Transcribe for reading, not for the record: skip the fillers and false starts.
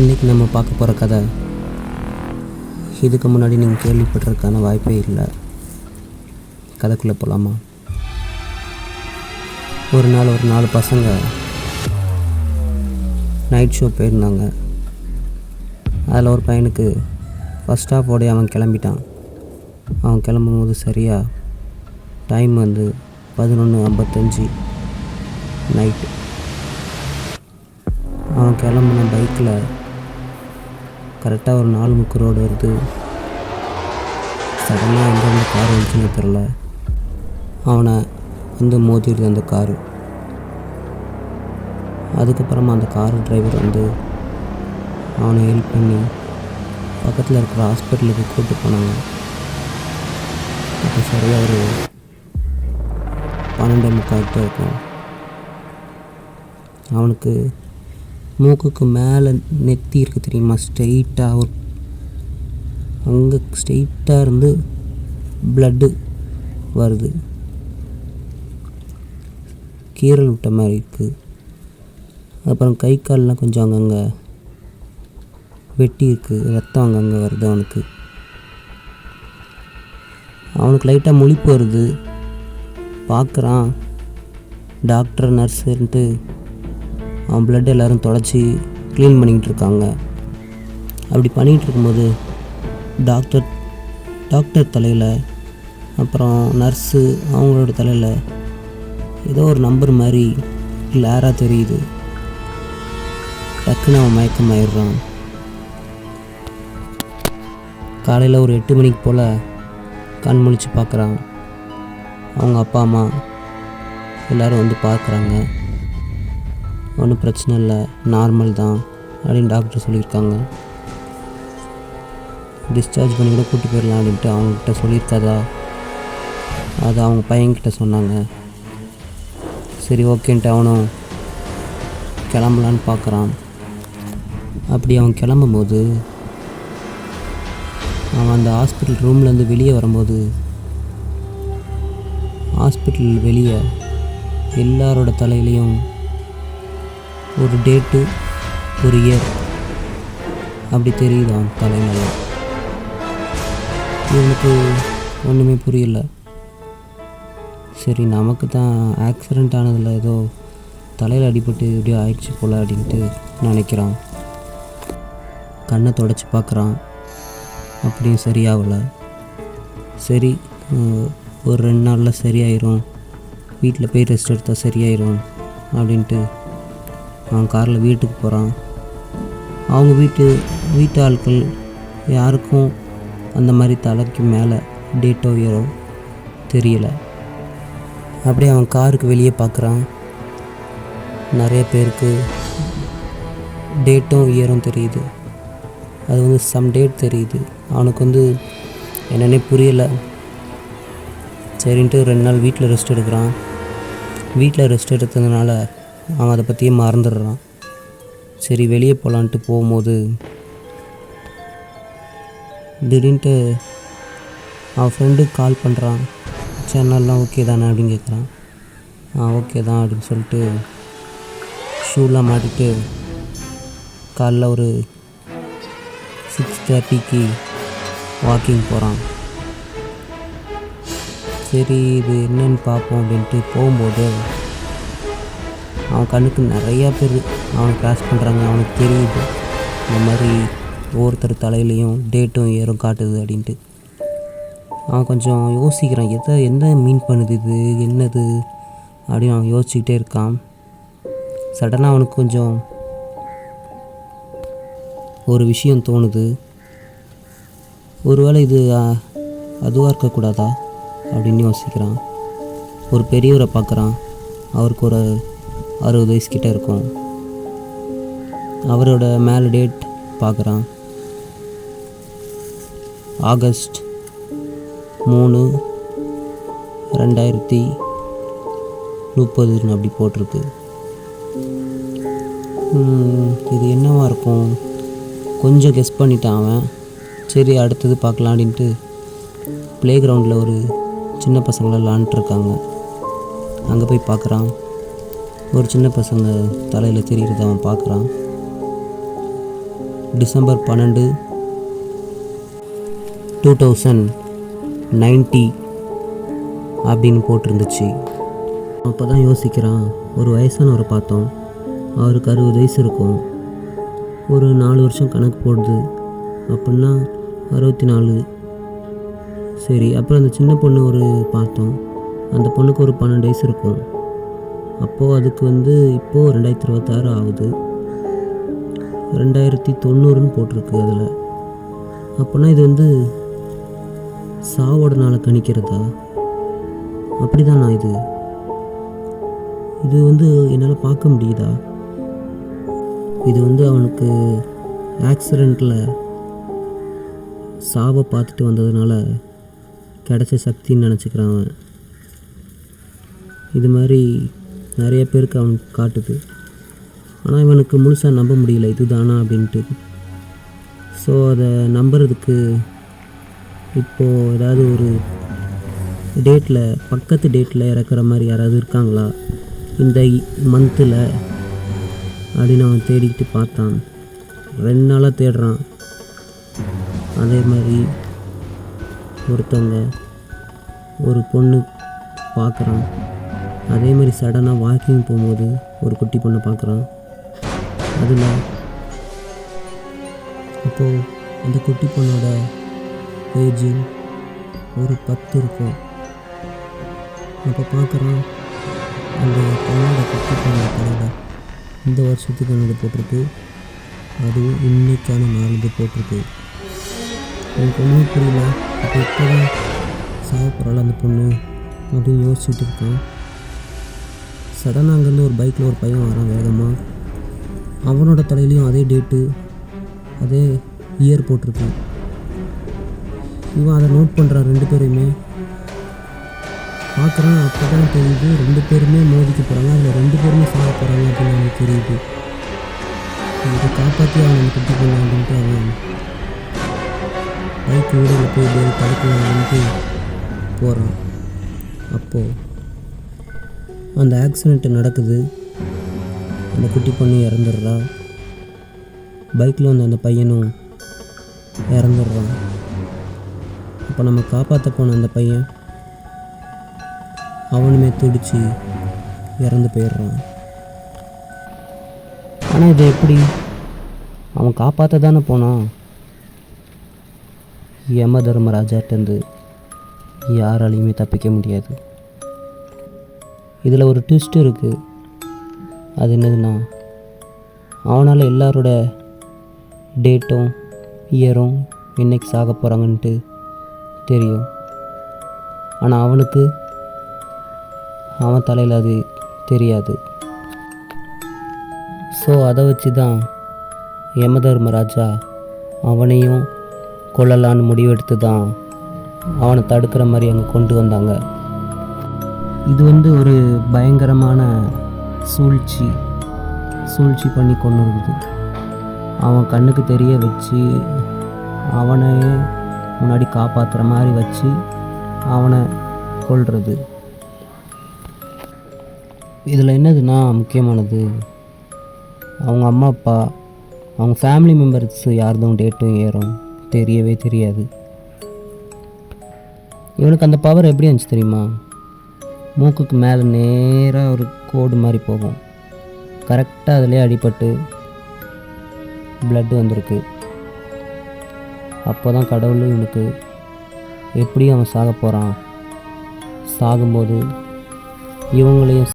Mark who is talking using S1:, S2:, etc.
S1: இன்றைக்கி நம்ம பார்க்க போகிற கதை இதுக்கு முன்னாடி நீங்கள் கேள்விப்பட்டிருக்கான வாய்ப்பே இல்லை. கதைக்குள்ளே போகலாமா? ஒரு நாள் 4 பசங்க நைட் ஷோ போயிருந்தாங்க. அதில் ஒரு பையனுக்கு ஃபஸ்ட் ஹாஃபோடைய அவன் கிளம்பிட்டான். அவன் கிளம்பும்போது சரியாக டைம் 11:55 நைட்டு. அவன் கிளம்புன பைக்கில் கரெக்டாக ஒரு 4 முக்கு ரோடு வருது. சடனாக எங்கேருந்து கார் வந்துச்சுன்னு தெரில, அவனை மோதிடுது அந்த காரு. அதுக்கப்புறமா அந்த கார் டிரைவர் அவனை ஹெல்ப் பண்ணி பக்கத்தில் இருக்கிற ஹாஸ்பிட்டலுக்கு கூப்பிட்டு போனாங்க. அப்போ சரியாக ஒரு 12:45 இருக்கும். அவனுக்கு மூக்குக்கு மேலே நெத்தி இருக்குது தெரியுமா, ஸ்ட்ரெயிட்டாக அங்கே ஸ்ட்ரெயிட்டாக இருந்து ப்ளட்டு வருது. கீரல் விட்ட மாதிரி இருக்குது. அப்புறம் கை கால்லாம் கொஞ்சம் அங்கங்கே வெட்டி இருக்குது, ரத்தம் அங்கங்கே வருது. அவனுக்கு லைட்டாக முழிப்பு வருது. பார்க்குறான் டாக்டர் நர்ஸுன்ட்டு அவன் ப்ளட் எல்லோரும் தொடச்சி க்ளீன் பண்ணிக்கிட்டு இருக்காங்க. அப்படி பண்ணிகிட்டு இருக்கும்போது டாக்டர் தலையில் அப்புறம் நர்ஸு அவங்களோட தலையில் ஏதோ ஒரு நம்பர் மாதிரி கிளியராக தெரியுது. டக்குன்னு அவன் மயக்கமாயிடுறான். காலையில் ஒரு 8 மணிக்கு போல் கண் முழிச்சு பார்க்குறான். அவங்க அப்பா அம்மா எல்லோரும் பார்க்குறாங்க. ஒன்றும் பிரச்சனை இல்லை, நார்மல் தான் அப்படின்னு டாக்டர் சொல்லியிருக்காங்க. டிஸ்சார்ஜ் பண்ணி கூட கூட்டி போயிடலாம் அப்படின்ட்டு அவங்கக்கிட்ட சொல்லியிருக்காதா, அது அவங்க பையன்கிட்ட சொன்னாங்க. சரி ஓகேன்ட்டு அவனும் கிளம்பலான்னு பார்க்குறான். அப்படி அவன் கிளம்பும்போது அவன் அந்த ஹாஸ்பிட்டல் ரூம்லேருந்து வெளியே வரும்போது ஹாஸ்பிட்டல் வெளியே எல்லாரோட தலையிலையும் ஒரு டேட்டு, ஒரு இயர் அப்படி தெரியுது அவன் தலையில. இவனுக்கு ஒன்றுமே புரியல. சரி நமக்கு தான் ஆக்சிடெண்ட் ஆனதில் ஏதோ தலையில் அடிபட்டு எப்படியோ ஆயிடுச்சு போல் அப்படின்ட்டு நினைக்கிறான். கண்ணை தொடச்சி பார்க்குறான், அப்படியும் சரியாகலை. சரி ஒரு 2 நாளில் சரியாயிரும், வீட்டில் போய் ரெஸ்ட் எடுத்தால் சரியாயிரும் அப்படின்ட்டு அவன் காரில் வீட்டுக்கு போகிறான். அவங்க வீட்டு ஆட்கள் யாருக்கும் அந்த மாதிரி தலைக்கு மேலே டேட்டோ இயரோ தெரியலை. அப்படியே அவன் காருக்கு வெளியே பார்க்குறான். நிறைய பேருக்கு டேட்டும் இயரும் தெரியுது. அது சம் டேட் தெரியுது. அவனுக்கு என்னன்னே புரியலை. சரின்ட்டு 2 நாள் வீட்டில் ரெஸ்ட் எடுக்கிறான். வீட்டில் ரெஸ்ட் எடுத்ததுனால அவன் அதை பற்றியே மறந்துடுறான். சரி வெளியே போகலான்ட்டு போகும்போது திடீர்னுட்டு அவன் ஃப்ரெண்டுக்கு கால் பண்ணுறான். சேனல்லாம் ஓகே தானே அப்படின்னு கேட்குறான். ஓகே தான் அப்படின்னு சொல்லிட்டு ஷூலாம் மாட்டிட்டு காலைல ஒரு 6:30க்கு வாக்கிங் போகிறான். சரி இது என்னன்னு பார்ப்போம் அப்படின்ட்டு போகும்போது அவன் கண்ணுக்கு நிறையா பேர் அவனை கிராஸ் பண்ணுறாங்க. அவனுக்கு தெரியுது இந்த மாதிரி ஒவ்வொருத்தர் தலையிலையும் டேட்டும் இயரும் காட்டுது அப்படின்ட்டு. அவன் கொஞ்சம் யோசிக்கிறான், எந்த மீன் பண்ணுது இது என்னது அப்படின்னு அவன் யோசிச்சுக்கிட்டே இருக்கான். சடனாக அவனுக்கு கொஞ்சம் ஒரு விஷயம் தோணுது. ஒருவேளை இது அதுவாக இருக்கக்கூடாதா அப்படின்னு யோசிக்கிறான். ஒரு பெரியவரை பார்க்குறான். அவருக்கு ஒரு 60 வயசு கிட்டே இருக்கும். அவரோட மேலே டேட் பார்க்குறான். ஆகஸ்ட் 3, 2030 அப்படி போட்டிருக்கு. இது என்னவாக இருக்கும் கொஞ்சம் கெஸ் பண்ணிட்டான் அவன். சரி அடுத்தது பார்க்கலாம் அப்படின்ட்டு ப்ளே கிரவுண்டில் ஒரு சின்ன பசங்களாம் விளாண்டுருக்காங்க. அங்கே போய் பார்க்குறான். ஒரு சின்ன பசங்க தலையில் தெரிகிறத அவன் பார்க்குறான். December 12, 2090 அப்படின்னு போட்டிருந்துச்சு. அப்போ தான் யோசிக்கிறான், ஒரு வயசானவரை பார்த்தோம், அவருக்கு 60 வயசு இருக்கும், ஒரு 4 வருஷம் கணக்கு போடுது அப்படின்னா 64. சரி, அப்புறம் அந்த சின்ன பொண்ணு பார்த்தோம், அந்த பொண்ணுக்கு ஒரு 12 வயசு இருக்கும், அப்போது அதுக்கு இப்போது 2026 ஆகுது, 2090ன்னு போட்டிருக்கு அதில். அப்போனா இது சாவோட நாளை கணிக்கிறதா? அப்படி தானா? இது என்னால் பார்க்க முடியுதா? இது அவனுக்கு ஆக்சிடெண்ட்டில் சாவை பார்த்துட்டு வந்ததுனால கிடைச்ச சக்தின்னு நினச்சிக்கிறான் அவன். இது மாதிரி நிறைய பேருக்கு அவனுக்கு காட்டுது. ஆனால் இவனுக்கு முழுசாக நம்ப முடியல இது தானா அப்படின்ட்டு. ஸோ அதை நம்புறதுக்கு இப்போது ஏதாவது ஒரு டேட்டில், பக்கத்து டேட்டில் இறக்குற மாதிரி யாராவது இருக்காங்களா இந்த மந்தில் அப்படின்னு அவன் தேடிக்கிட்டு பார்த்தான். 2 நாளாக தேடுறான். அதே மாதிரி ஒருத்தவங்க ஒரு பொண்ணு பார்க்குறான். அதே மாதிரி சடனாக வாக்கிங் போகும்போது ஒரு குட்டி பொண்ணை பார்க்குறான். அதில் அப்போது அந்த குட்டி பொண்ணோட ஏஜ் ஒரு 10 இருக்கும். அப்போ பார்க்குறான், அந்த பொண்ணோட குட்டி பொண்ணோட தலையில் இந்த வருஷத்துக்கு என்னது போட்டிருக்கு, அதுவும் இன்னைக்கான நாளுக்கு போட்டிருக்கு. எனக்கு ஒன்றுமே புரியல. அப்போ இப்போ தான் சாப்பிட்றாள் அந்த பொண்ணு அப்படின்னு யோசிச்சுட்டு இருக்கான். சடனாக அங்கேருந்து ஒரு பைக்கில் ஒரு பையன் வரான் வேகமாக. அவனோட தலையிலையும் அதே டேட்டு அதே இயர் போட்டிருக்கு. இவன் அதை நோட் பண்ணுறான். 2 பேரையுமே பார்க்குறான். அப்போ தான் தெரியுது 2 பேருமே மோதிக்க போகிறாங்க, அதில் 2 பேருமே சாக போகிறாங்க அப்படின்னு அவனுக்கு தெரியுது. இதை காப்பாற்றி அவனை குட்டி போகலாம் அப்படின்ட்டு அவன் பைக் வீடில் போய் தடுக்கலாம் அப்படின்ட்டு போகிறான். அப்போது அந்த ஆக்சிடெண்ட்டு நடக்குது. அந்த குட்டி பொண்ணு இறந்துடுறா. பைக்கில் அந்த பையனும் இறந்துடுறான். அப்போ நம்ம காப்பாற்ற போன அந்த பையன் அவனுமே துடிச்சு இறந்து போயிடுறான். ஆனால் இது எப்படி? அவன் காப்பாற்ற தானே போனான். யம தர்மராஜாட்டேருந்து யாராலையுமே தப்பிக்க முடியாது. இதில் ஒரு ட்விஸ்ட் இருக்குது. அது என்னதுன்னா, அவனால் எல்லாரோட டேட்டும் இயரும் என்னைக்கு சாக போகிறாங்கன்ட்டு தெரியும். ஆனால் அவனுக்கு அவன் தலையில் அது தெரியாது. ஸோ அதை வச்சு தான் யமதர்மராஜா அவனையும் கொல்லலான்னு முடிவெடுத்து தான் அவனை தடுக்கிற மாதிரி அங்கே கொண்டு வந்தாங்க. இது ஒரு பயங்கரமான சூழ்ச்சி பண்ணி கொண்டு வருது. அவன் கண்ணுக்கு தெரிய வச்சு அவனையே முன்னாடி காப்பாற்றுற மாதிரி வச்சு அவனை கொல்றது. இதில் என்னதுன்னா, முக்கியமானது அவங்க அம்மா அப்பா, அவங்க ஃபேமிலி மெம்பர்ஸ் யார்தும் டேட்டும் ஏறும் தெரியவே தெரியாது. இவனுக்கு அந்த பவர் எப்படி இருந்துச்சு தெரியுமா? மூக்குக்கு மேலே நேராக ஒரு கோடு மாதிரி போகும். கரெக்டாக அதிலே அடிபட்டு பிளட் வந்திருக்கு. அப்போ தான் கடவுள் இவனுக்கு எப்படி அவன் சாக போகிறான், சாகும்போது இவங்களையும்